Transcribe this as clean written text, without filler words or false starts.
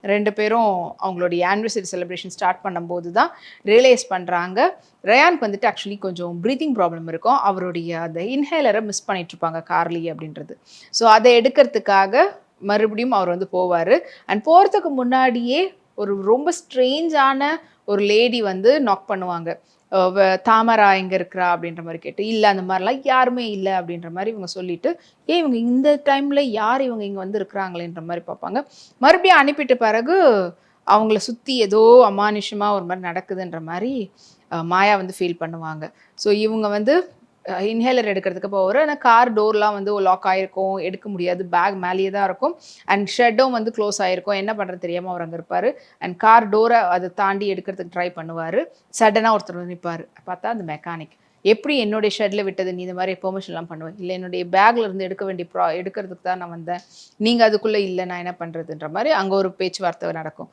2 பேரும் அவங்களுடைய anniversary celebration start பண்ணும்போது தான் ரியலைஸ் பண்றாங்க. ரயானுக்கு வந்துட்டு ஆக்சுவலி கொஞ்சம் பிரீத்திங் ப்ராப்ளம் இருக்கும். அவருடைய அந்த இன்ஹேலர மிஸ் பண்ணிட்டுருப்பாங்க கார்லயே அப்படின்றது. ஸோ அத எடுக்கிறதுக்காக மறுபடியும் அவர் வந்து போவாரு. அண்ட் போறதுக்கு முன்னாடியே ஒரு ரொம்ப ஸ்ட்ரேஞ்சான ஒரு லேடி வந்து நாக் பண்ணுவாங்க. தாமரா எங்க இருக்கிறா? அப்படின்ற மாரி கேட்டு, இல்ல அந்த மாரிலாம் யாருமே இல்ல அப்படின்ற மாரி இவங்க சொல்லிட்டு, ஏன் இவங்க இந்த டைம்ல யார் இவங்க இங்க வந்து இருக்கிறாங்களேன்ற மாரி பார்ப்பாங்க. மறுபடியும் அனுப்பிட்ட பிறகு, அவங்கள சுத்தி ஏதோ அமானுஷ்யமா ஒரு மாரி நடக்குதுன்ற மாரி மாயா வந்து ஃபீல் பண்ணுவாங்க. ஸோ இவங்க வந்து இன்ஹேலர் எடுக்கிறதுக்கு போவாரு. ஆனா கார் டோர்லாம் வந்து லாக் ஆயிருக்கும். எடுக்க முடியாது. பேக் மேலேயே தான் இருக்கும். அண்ட் ஷெட்டும் வந்து க்ளோஸ் ஆயிருக்கும். என்ன பண்றது தெரியாம அவர் அங்க இருப்பாரு. அண்ட் கார் டோர அத தாண்டி எடுக்கிறதுக்கு ட்ரை பண்ணுவாரு. சடனா ஒருத்தர் வந்து நிப்பாரு. பார்த்தா அந்த மெக்கானிக். "எப்படி என்னுடைய ஷெட்ல விட்டது? நீ இந்த மாரி பெர்மிஷன்லாம் பண்ணுவ?" "இல்ல என்னுடைய பேக்ல இருந்து எடுக்க வேண்டிய எடுக்கிறதுக்கு தான் நான் வந்தேன். நீங்க அதுக்குள்ள இல்ல. நான் என்ன பண்றதுன்ற?" மாரி அங்க ஒரு பேச்சுவார்த்தை நடக்கும்.